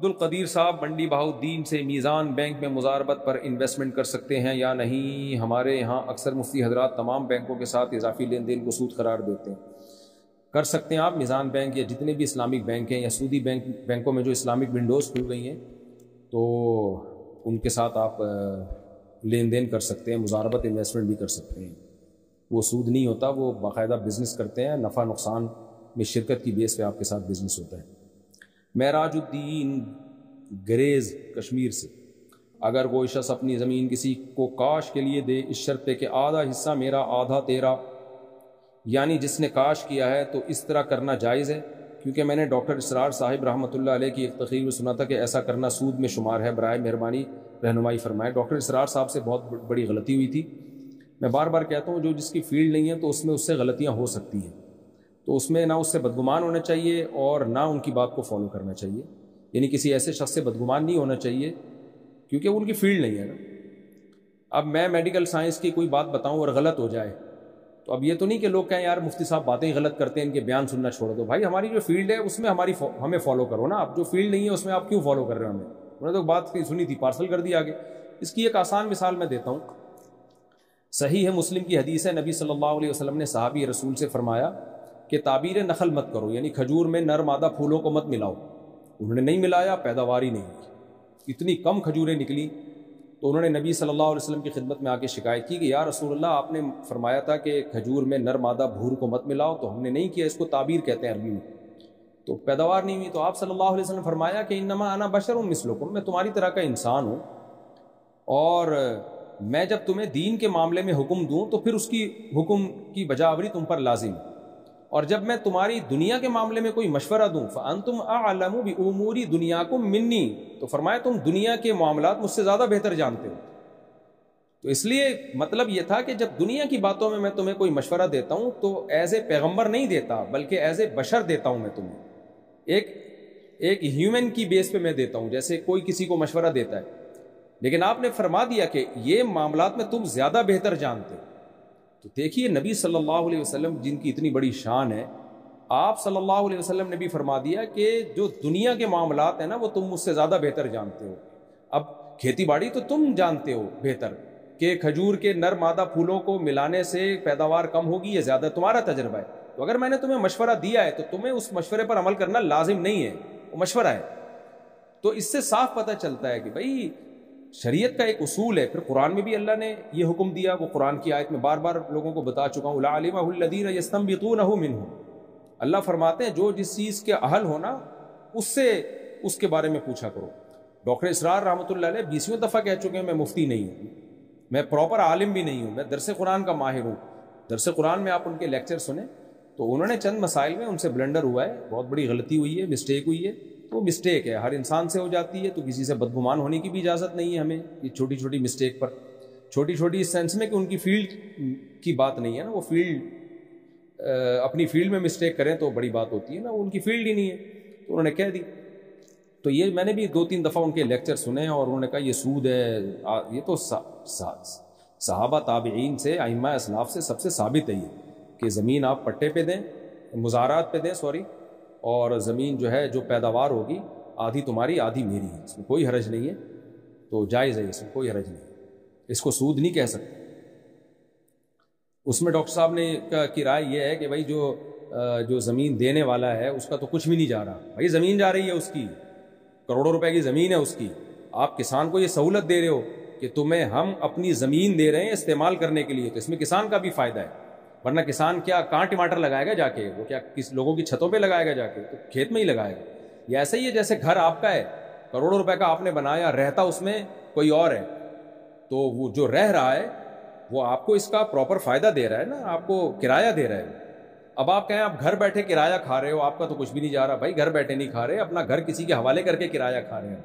عبد القدیر صاحب منڈی بہاؤالدین سے، میزان بینک میں مزاربت پر انویسٹمنٹ کر سکتے ہیں یا نہیں؟ ہمارے یہاں اکثر مفتی حضرات تمام بینکوں کے ساتھ اضافی لین دین کو سود قرار دیتے ہیں۔ کر سکتے ہیں آپ، میزان بینک یا جتنے بھی اسلامک بینک ہیں یا سودی بینکوں میں جو اسلامک ونڈوز کھل گئی ہیں تو ان کے ساتھ آپ لین دین کر سکتے ہیں، مزاربت انویسٹمنٹ بھی کر سکتے ہیں۔ وہ سود نہیں ہوتا، وہ باقاعدہ بزنس کرتے ہیں، نفع نقصان میں شرکت کی بیس پہ آپ کے ساتھ بزنس ہوتا ہے۔ معراج الدین گریز کشمیر سے، اگر کوئی شخص اپنی زمین کسی کو کاش کے لیے دے اس شرط پہ کہ آدھا حصہ میرا آدھا تیرا، یعنی جس نے کاش کیا ہے تو اس طرح کرنا جائز ہے؟ کیونکہ میں نے ڈاکٹر اسرار صاحب رحمۃ اللہ علیہ کی ایک تقریر میں سنا تھا کہ ایسا کرنا سود میں شمار ہے، برائے مہربانی رہنمائی فرمائے۔ ڈاکٹر اسرار صاحب سے بہت بڑی غلطی ہوئی تھی۔ میں بار بار کہتا ہوں جو جس کی فیلڈ نہیں ہے تو اس میں اس سے غلطیاں ہو سکتی ہیں، تو اس میں نہ اس سے بدگمان ہونا چاہیے اور نہ ان کی بات کو فالو کرنا چاہیے، یعنی کسی ایسے شخص سے بدگمان نہیں ہونا چاہیے کیونکہ ان کی فیلڈ نہیں ہے نا۔ اب میں میڈیکل سائنس کی کوئی بات بتاؤں اور غلط ہو جائے تو اب یہ تو نہیں کہ لوگ کہیں یار مفتی صاحب باتیں غلط کرتے ہیں، ان کے بیان سننا چھوڑ دو۔ بھائی ہماری جو فیلڈ ہے اس میں ہمیں فالو کرو نا، اب جو فیلڈ نہیں ہے اس میں آپ کیوں فالو کر رہے ہو ہمیں؟ انہوں نے تو بات سنی تھی، پارسل کر دی آگے۔ اس کی ایک آسان مثال میں دیتا ہوں۔ صحیح ہے، مسلم کی حدیث ہے، نبی صلی اللہ علیہ وسلم نے صحابی رسول سے فرمایا کہ تعبیر نخل مت کرو، یعنی کھجور میں نر مادہ پھولوں کو مت ملاؤ۔ انہوں نے نہیں ملایا، پیداوار ہی نہیں ہوئی، اتنی کم کھجوریں نکلی تو انہوں نے نبی صلی اللہ علیہ وسلم کی خدمت میں آ کے شکایت کی کہ یا رسول اللہ آپ نے فرمایا تھا کہ کھجور میں نر مادہ بھور کو مت ملاؤ، تو ہم نے نہیں کیا، اس کو تعبیر کہتے ہیں عربی میں، تو پیداوار نہیں ہوئی۔ تو آپ صلی اللہ علیہ وسلم نے فرمایا کہ انما انا بشر مثلکم، میں تمہاری طرح کا انسان ہوں، اور میں جب تمہیں دین کے معاملے میں حکم دوں تو پھر اس کی حکم کی بجاوری تم پر لازم ہے، اور جب میں تمہاری دنیا کے معاملے میں کوئی مشورہ دوں فَأَنْتُمْ أَعْلَمُ بِأُمُورِ دُنْيَاكُمْ مِنِّي، تو فرمایا تم دنیا کے معاملات مجھ سے زیادہ بہتر جانتے ہو۔ تو اس لیے مطلب یہ تھا کہ جب دنیا کی باتوں میں تمہیں کوئی مشورہ دیتا ہوں تو ایز اے پیغمبر نہیں دیتا بلکہ ایز اے بشر دیتا ہوں، میں تمہیں ایک ہیومن کی بیس پہ میں دیتا ہوں، جیسے کوئی کسی کو مشورہ دیتا ہے، لیکن آپ نے فرما دیا کہ یہ معاملات میں تم زیادہ بہتر جانتے ہو۔ تو دیکھیے نبی صلی اللہ علیہ وسلم جن کی اتنی بڑی شان ہے، آپ صلی اللہ علیہ وسلم نے بھی فرما دیا کہ جو دنیا کے معاملات ہیں نا وہ تم مجھ سے زیادہ بہتر جانتے ہو۔ اب کھیتی باڑی تو تم جانتے ہو بہتر کہ کھجور کے نر مادہ پھولوں کو ملانے سے پیداوار کم ہوگی یا زیادہ، تمہارا تجربہ ہے۔ تو اگر میں نے تمہیں مشورہ دیا ہے تو تمہیں اس مشورے پر عمل کرنا لازم نہیں ہے، وہ مشورہ ہے۔ تو اس سے صاف پتہ چلتا ہے کہ بھائی شریعت کا ایک اصول ہے۔ پھر قرآن میں بھی اللہ نے یہ حکم دیا، وہ قرآن کی آیت میں بار بار لوگوں کو بتا چکا ہوں، لَعَلِمَهُ الَّذِينَ يَسْتَنبِطُونَهُ مِنْهُمْ، اللہ فرماتے ہیں جو جس چیز کے اہل ہونا اس سے اس کے بارے میں پوچھا کرو۔ ڈاکٹر اسرار رحمۃ اللہ علیہ 20ویں دفعہ کہہ چکے ہیں میں مفتی نہیں ہوں، میں پراپر عالم بھی نہیں ہوں، میں درس قرآن کا ماہر ہوں۔ درس قرآن میں آپ ان کے لیکچر سنیں تو انہوں نے چند مسائل میں ان سے بلنڈر ہوا ہے، بہت بڑی غلطی ہوئی ہے، مسٹیک ہوئی ہے، تو مسٹیک ہے، ہر انسان سے ہو جاتی ہے، تو کسی سے بدگمان ہونے کی بھی اجازت نہیں ہے ہمیں یہ چھوٹی چھوٹی مسٹیک پر، چھوٹی چھوٹی اس سینس میں کہ ان کی فیلڈ کی بات نہیں ہے نا، وہ فیلڈ اپنی فیلڈ میں مسٹیک کریں تو بڑی بات ہوتی ہے نا، وہ ان کی فیلڈ ہی نہیں ہے، تو انہوں نے کہہ دی۔ تو یہ میں نے بھی 2-3 دفعہ ان کے لیکچر سنے اور انہوں نے کہا یہ سود ہے، یہ تو صحابہ تابعین سے ائمہ اسلاف سے سب سے ثابت ہے یہ کہ زمین آپ پٹے پہ دیں، مزارات پہ دیں اور زمین جو ہے جو پیداوار ہوگی آدھی تمہاری آدھی میری ہے، اس میں کوئی حرج نہیں ہے، تو جائز ہے، اس میں کوئی حرج نہیں ہے، اس کو سود نہیں کہہ سکتے۔ اس میں ڈاکٹر صاحب نے کی رائے یہ ہے کہ بھائی جو زمین دینے والا ہے اس کا تو کچھ بھی نہیں جا رہا، بھائی زمین جا رہی ہے اس کی، کروڑوں روپے کی زمین ہے اس کی، آپ کسان کو یہ سہولت دے رہے ہو کہ تمہیں ہم اپنی زمین دے رہے ہیں استعمال کرنے کے لیے، تو اس میں کسان کا بھی فائدہ ہے، ورنہ کسان کیا کہاں ٹماٹر لگائے گا جا کے، وہ کیا کس لوگوں کی چھتوں پہ لگائے گا جا کے، تو کھیت میں ہی لگائے گا۔ یہ ایسا ہی ہے جیسے گھر آپ کا ہے، کروڑوں روپے کا آپ نے بنایا، رہتا اس میں کوئی اور ہے، تو وہ جو رہ رہا ہے وہ آپ کو اس کا پراپر فائدہ دے رہا ہے نا، آپ کو کرایہ دے رہا ہے۔ اب آپ کہیں آپ گھر بیٹھے کرایہ کھا رہے ہو، آپ کا تو کچھ بھی نہیں جا رہا، بھائی گھر بیٹھے نہیں کھا رہے، اپنا گھر کسی کے حوالے کر کے کرایہ کھا رہے ہیں۔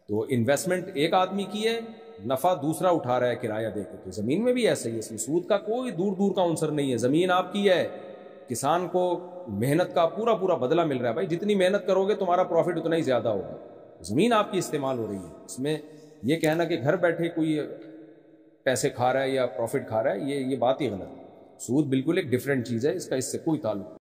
تو انویسٹمنٹ ایک آدمی کی ہے، نفع دوسرا اٹھا رہا ہے کرایہ دے کے، تو زمین میں بھی ایسا ہی ہے، اس میں سود کا کوئی دور دور کا عنصر نہیں ہے، زمین آپ کی ہے، کسان کو محنت کا پورا پورا بدلہ مل رہا ہے، بھائی جتنی محنت کرو گے تمہارا پروفٹ اتنا ہی زیادہ ہوگا، زمین آپ کی استعمال ہو رہی ہے، اس میں یہ کہنا کہ گھر بیٹھے کوئی پیسے کھا رہا ہے یا پروفٹ کھا رہا ہے، یہ بات ہی غلط ہے۔ سود بالکل ایک ڈفرینٹ چیز ہے، اس کا اس سے کوئی تعلق